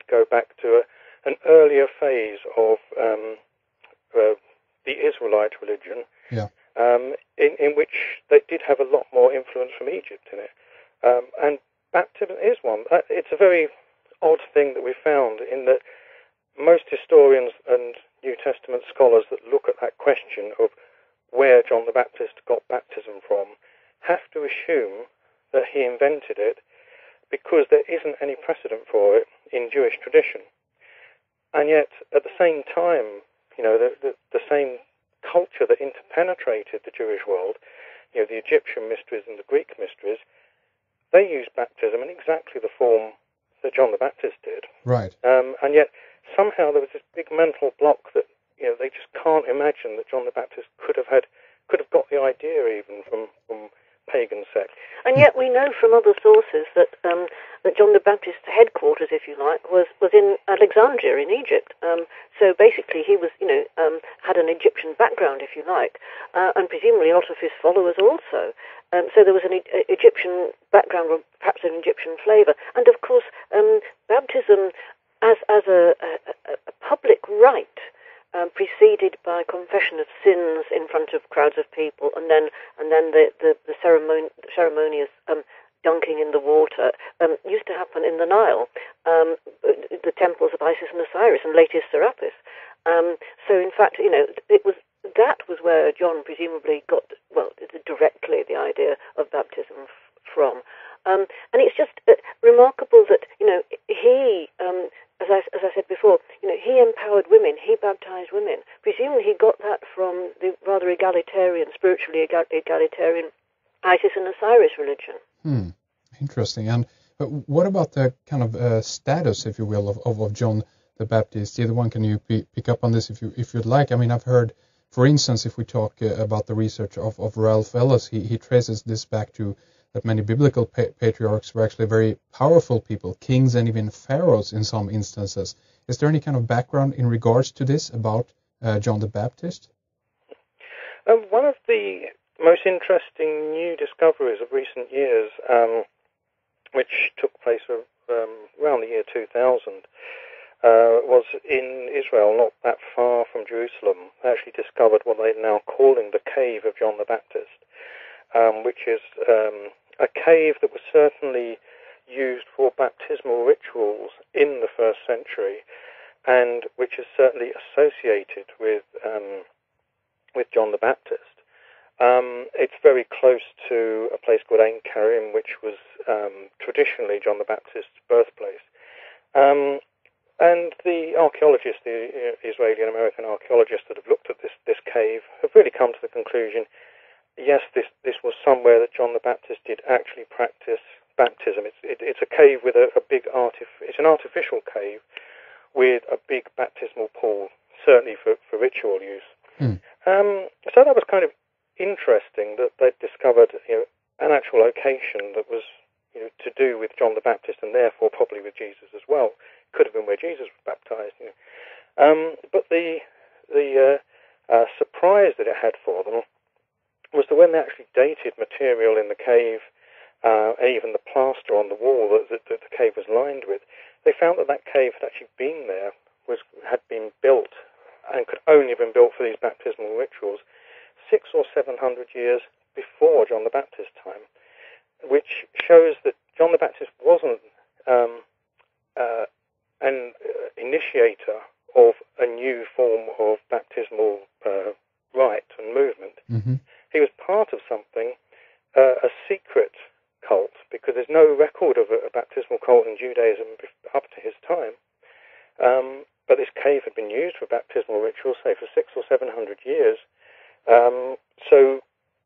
go back to an earlier phase of the Israelite religion, in which they did have a lot more influence from Egypt in it. And baptism is one. It's a very odd thing that we found, in that most historians and New Testament scholars that look at that question of where John the Baptist got baptism from have to assume that he invented it, because there isn't any precedent for it in Jewish tradition. And yet, at the same time, the same culture that interpenetrated the Jewish world, the Egyptian mysteries and the Greek mysteries, they used baptism in exactly the form that John the Baptist did. Right. And yet, somehow there was this big mental block that, they just can't imagine that John the Baptist could have got the idea even from pagan sects. And yet we know from other sources that John the Baptist's headquarters, if you like, was in Alexandria in Egypt. So basically he was, had an Egyptian background, if you like, and presumably a lot of his followers also. So there was an Egyptian background, or perhaps an Egyptian flavour. And of course, baptism as a public rite, preceded by confession of sins in front of crowds of people, and then the ceremonious dunking in the water, used to happen in the Nile, the temples of Isis and Osiris, and later Serapis. So in fact, that was where John presumably got, directly the idea of baptism from. And it's just remarkable that, he, as I said before, he empowered women, he baptized women. Presumably he got that from the rather spiritually egalitarian Isis and Osiris religion. Interesting. And what about the kind of status, if you will, of John the Baptist? Either one, can you pick up on this if you'd like? I mean, I've heard, for instance, if we talk about the research of Ralph Ellis, he traces this back to that many biblical patriarchs were actually very powerful people, kings and even pharaohs in some instances. Is there any kind of background in regards to this about John the Baptist? One of the most interesting new discoveries of recent years, which took place around the year 2000, was in Israel, not that far from Jerusalem. They actually discovered what they're now calling the Cave of John the Baptist, which is a cave that was certainly used for baptismal rituals in the first century, and which is certainly associated with John the Baptist. It's very close to a place called Ein Karim, which was traditionally John the Baptist's birthplace. And the archaeologists, the Israeli and American archaeologists that have looked at this cave, have really come to the conclusion, yes, this was somewhere that John the Baptist did actually practice baptism. It's a cave with a big it's an artificial cave with a big baptismal pool, certainly for ritual use. So that was kind of interesting that they'd discovered an actual location that was to do with John the Baptist, and therefore probably with Jesus as well. Could have been where Jesus was baptized. But the surprise that it had for them was that when they actually dated material in the cave, even the plaster on the wall that the cave was lined with, they found that cave had actually been there, had been built, and could only have been built for these baptismal rituals 600 or 700 years before John the Baptist's time, which shows that John the Baptist wasn't an initiator of a new form of baptismal rite and movement. Mm-hmm. He was part of something, a secret cult, because there's no record of a baptismal cult in Judaism up to his time. But this cave had been used for baptismal rituals, say, for 600 or 700 years. So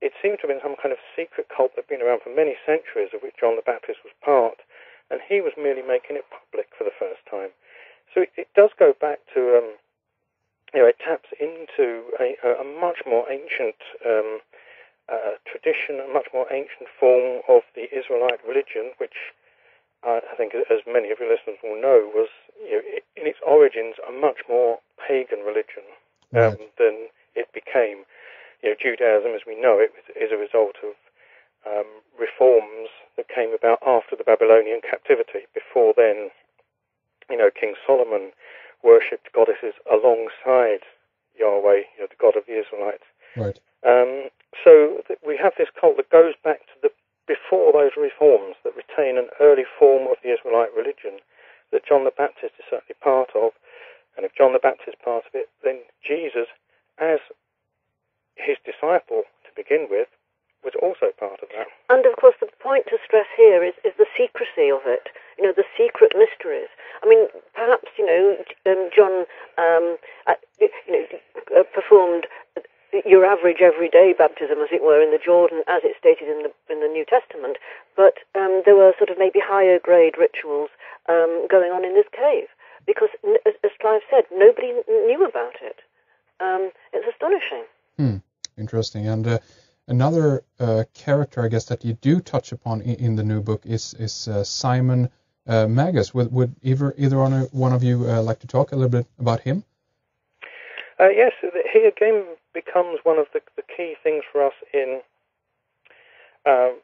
it seemed to have been some kind of secret cult that had been around for many centuries, of which John the Baptist was part, and he was merely making it public for the first time. So it does go back to, it taps into a much more ancient tradition, a much more ancient form of the Israelite religion, which I think, as many of your listeners will know, was in its origins a much more pagan religion than it became. Judaism, as we know it, is a result of reforms that came about after the Babylonian captivity. Before then, King Solomon worshipped goddesses alongside Yahweh, the God of the Israelites. Right. So we have this cult that goes back to before those reforms, that retain an early form of the Israelite religion that John the Baptist is certainly part of. And if John the Baptist is part of it, then Jesus, as his disciple to begin with, was also part of that. And of course, the point to stress here is the secrecy of it. The secret mysteries. I mean, perhaps John performed your average everyday baptism, as it were, in the Jordan, as it's stated in the New Testament. But there were sort of maybe higher grade rituals going on in this cave, because, as Clive said, nobody knew about it. It's astonishing. Interesting. And another character, I guess, that you do touch upon in the new book is Simon Magus. Would either one of you like to talk a little bit about him? Yes, he again becomes one of the key things for us in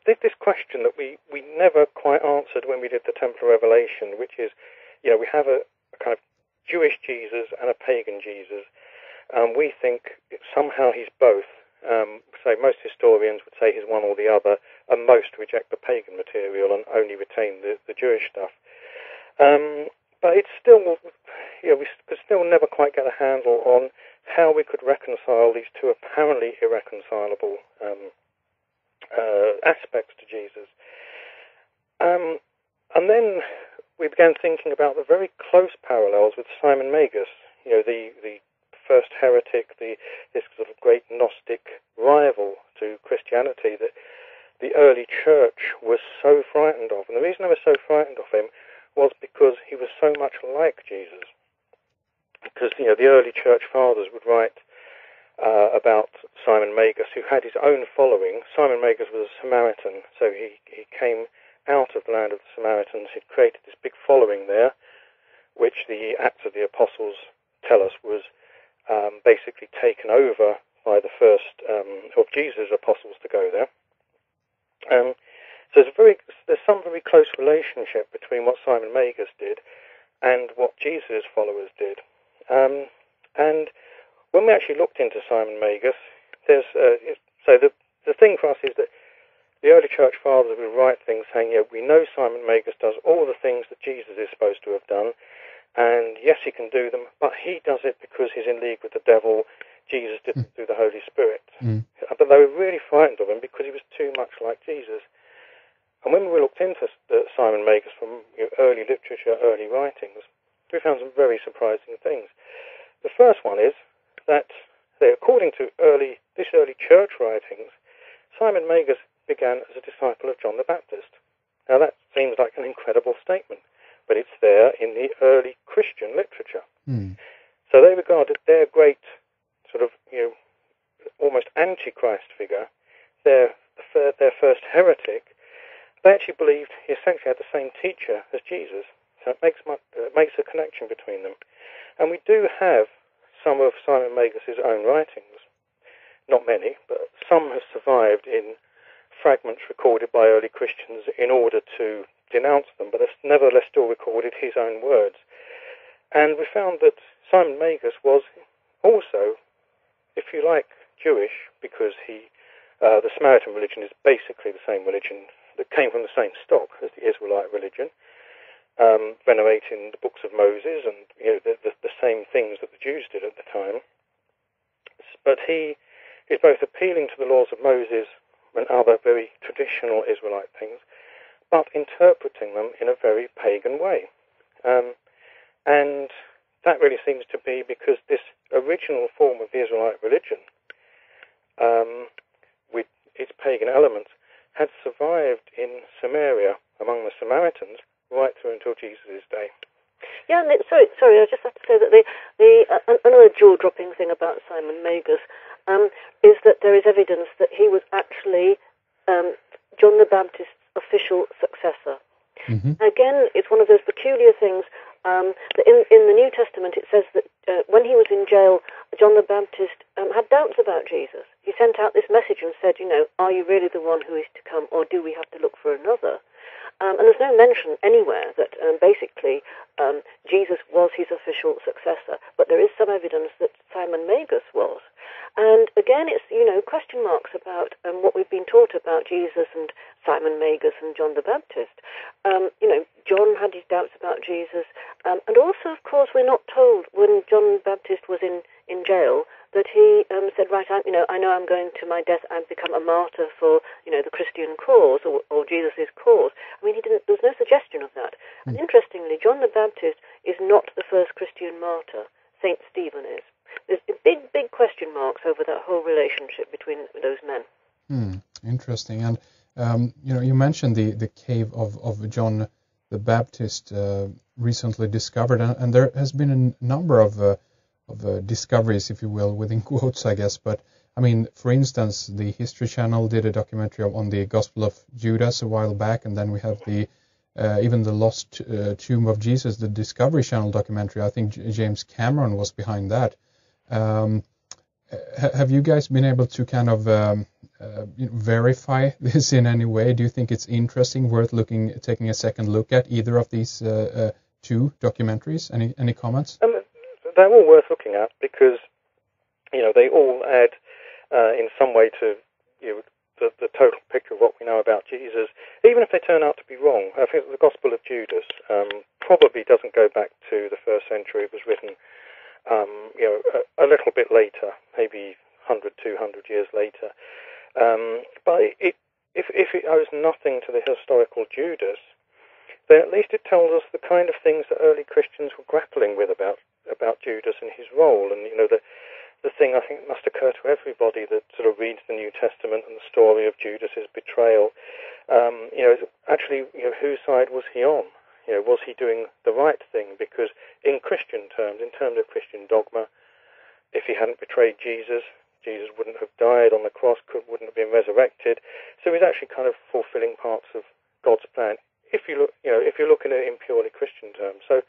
this question that we never quite answered when we did the Temple of Revelation, which is, we have a kind of Jewish Jesus and a pagan Jesus. We think somehow he's both. So most historians would say he's one or the other, and most reject the pagan material and only retain the Jewish stuff. But it's still, we could still never quite get a handle on how we could reconcile these two apparently irreconcilable aspects to Jesus. And then we began thinking about the very close parallels with Simon Magus, the first heretic, this sort of great Gnostic rival to Christianity that the early church was so frightened of. And the reason they were so frightened of him was because he was so much like Jesus. Because, the early church fathers would write about Simon Magus, who had his own following. Simon Magus was a Samaritan, so he came out of the land of the Samaritans. He'd created this big following there, which the Acts of the Apostles tell us was basically taken over by the first of Jesus' apostles to go there. So there's some very close relationship between what Simon Magus did and what Jesus' followers did. And when we actually looked into Simon Magus, so the thing for us is that the early church fathers would write things saying, we know Simon Magus does all the things that Jesus is supposed to have done, and yes, he can do them, but he does it because he's in league with the devil. Jesus didn't through the Holy Spirit. But they were really frightened of him because he was too much like Jesus. And when we looked into Simon Magus from early literature, early writings, we found some very surprising things. The first one is that, according to this early church writings, Simon Magus began as a disciple of John the Baptist. Now that seems like an incredible statement, but it's there in the early Christian literature. So they regarded their great sort of, almost antichrist figure, their first heretic. They actually believed he essentially had the same teacher as Jesus. So it makes a connection between them. And we do have some of Simon Magus' own writings. Not many, but some have survived in fragments recorded by early Christians in order to denounce them, but they've nevertheless still recorded his own words. And we found that Simon Magus was also, if you like, Jewish, because the Samaritan religion is basically the same religion that came from the same stock as the Israelite religion, venerating the books of Moses and the same things that the Jews did at the time. But he is both appealing to the laws of Moses and other very traditional Israelite things, but interpreting them in a very pagan way. And that really seems to be because this original form of the Israelite religion, with its pagan elements, had survived in Samaria among the Samaritans right through until Jesus' day. Yeah, and sorry, I just have to say that another jaw-dropping thing about Simon Magus is that there is evidence that he was actually John the Baptist's official successor. Again, it's one of those peculiar things that in the New Testament it says that when he was in jail, John the Baptist had doubts about Jesus. He sent out this message and said, are you really the one who is to come, or do we have to look for another? And there's no mention anywhere that basically Jesus was his official successor, but there is some evidence that Simon Magus was. And again, it's, question marks about what we've been taught about Jesus and Simon Magus and John the Baptist. John had his doubts about Jesus. And also, of course, we're not told when John the Baptist was in jail that he said, right, I know I'm going to my death and become a martyr for, the Christian cause or Jesus' cause. I mean, there was no suggestion of that. And interestingly, John the Baptist is not the first Christian martyr. St. Stephen is. There's big question marks over that whole relationship between those men. Interesting. And, you mentioned the cave of John the Baptist recently discovered, and there has been a number of discoveries, if you will, within quotes, I guess. But, I mean, for instance, the History Channel did a documentary on the Gospel of Judas a while back, and then we have even the Lost Tomb of Jesus, the Discovery Channel documentary. I think James Cameron was behind that. Have you guys been able to kind of verify this in any way? Do you think it's interesting, worth taking a second look at either of these two documentaries? Any comments? They're all worth looking at because, they all add in some way to the total picture of what we know about Jesus, even if they turn out to be wrong. I think the Gospel of Judas probably doesn't go back to the first century. It was written a little bit later, maybe 100, 200 years later. But if it owes nothing to the historical Judas, then at least it tells us the kind of things that early Christians were grappling with about Judas and his role. And, the thing I think must occur to everybody that sort of reads the New Testament and the story of Judas's betrayal, actually, whose side was he on? Was he doing the right thing? Because in Christian terms, in terms of Christian dogma, if he hadn't betrayed Jesus, Jesus wouldn't have died on the cross, wouldn't have been resurrected. So he's actually kind of fulfilling parts of God's plan. If you're looking at it in purely Christian terms. So,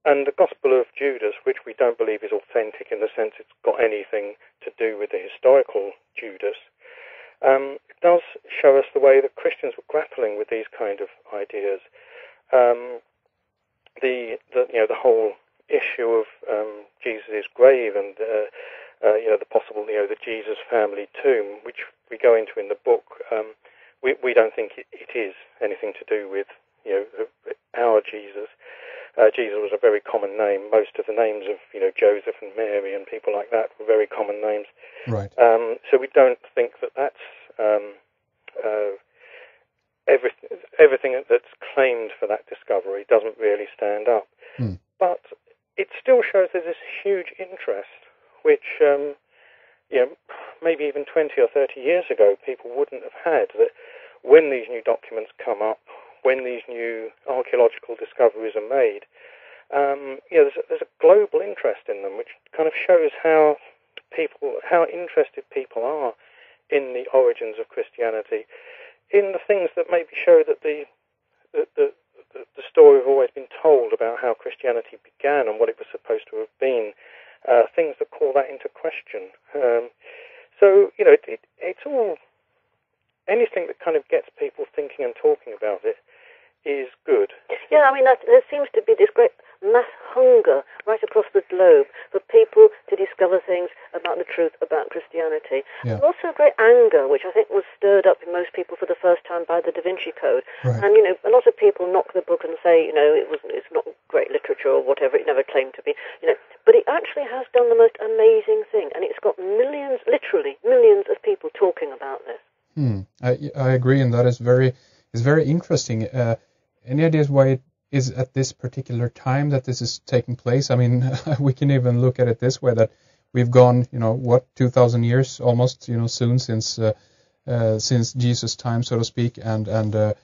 and the Gospel of Judas, which we don't believe is authentic in the sense it's got anything to do with the historical Judas, does show us the way that Christians were grappling with these kind of ideas. The whole issue of Jesus' grave and the possible the Jesus family tomb, which we go into in the book. We don't think it is anything to do with our Jesus. Jesus was a very common name. Most of the names of Joseph and Mary and people like that were very common names. Right. So we don't think that that's everything that's claimed for that discovery doesn't really stand up. But it still shows there's this huge interest, which maybe even 20 or 30 years ago people wouldn't have had. That when these new documents come up, when these new archaeological discoveries are made, there's a global interest in them, which kind of shows how interested people are in the origins of Christianity, in the things that maybe show that the story we've always been told about how Christianity began and what it was supposed to have been, things that call that into question. So it's all, anything that kind of gets people thinking and talking about it is good. Yeah, I mean, there seems to be this great mass hunger right across the globe for people to discover things about the truth about Christianity. Yeah. And also a great anger, which I think was stirred up in most people for the first time by the Da Vinci Code. Right. And, a lot of people knock the book and say, it's not great literature or whatever, it never claimed to be, but it actually has done the most amazing thing, and it's got millions, literally millions of people talking about this. I agree, and that is very interesting. Any ideas why it is at this particular time that this is taking place? I mean, we can even look at it this way, that we've gone, 2,000 years almost, soon since Jesus' time, so to speak, and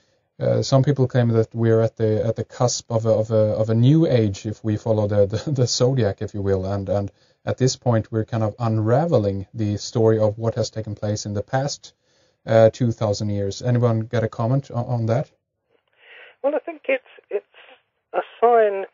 some people claim that we're at the cusp of a new age if we follow the zodiac, if you will, and at this point we're kind of unraveling the story of what has taken place in the past 2,000 years. Anyone got a comment on that? Well, I think it's a sign